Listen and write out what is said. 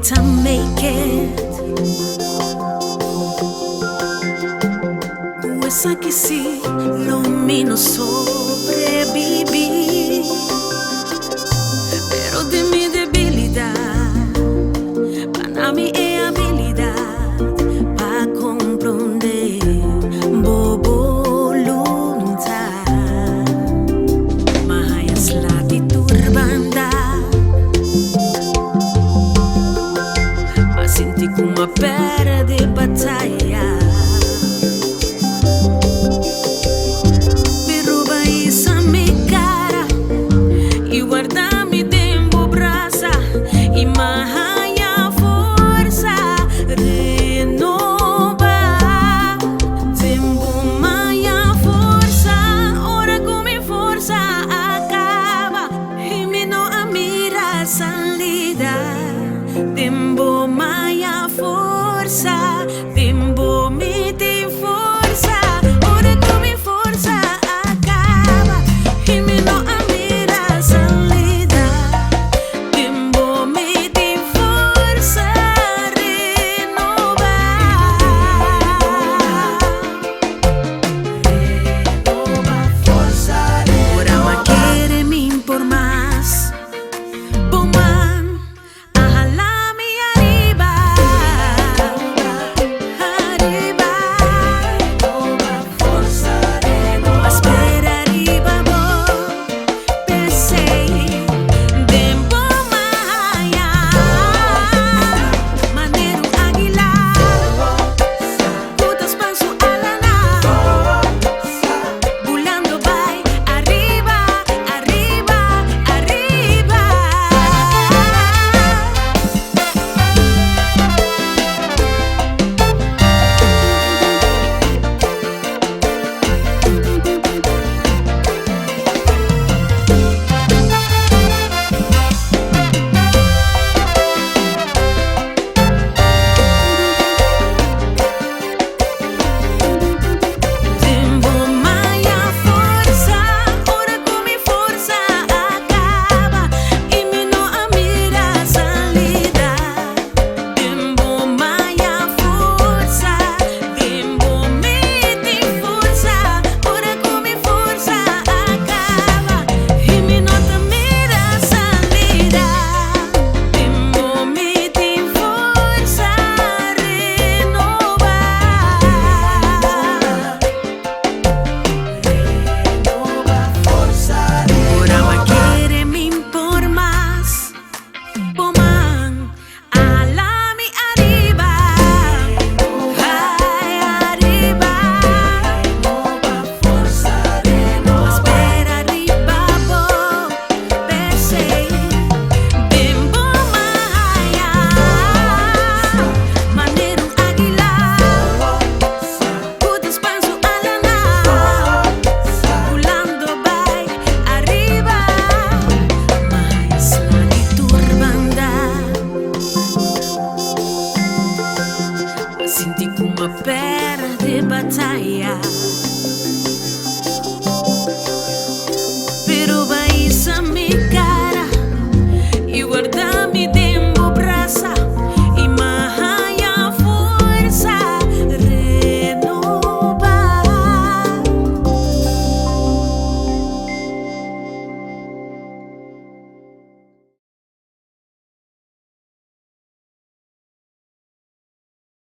to make it. Essa que se ilumina sobreviví, pero de mi debilidad, para mí es habilidad para comprender voluntad. Mas la turbanda, mas senti como perde batalha. Tempo maya forza, tempo mi ti forza, ora come forza acaba y mi no mira salida. Tempo mi ti forza renova forza. Ora ma quiere mi por más. Senti como perde batalha.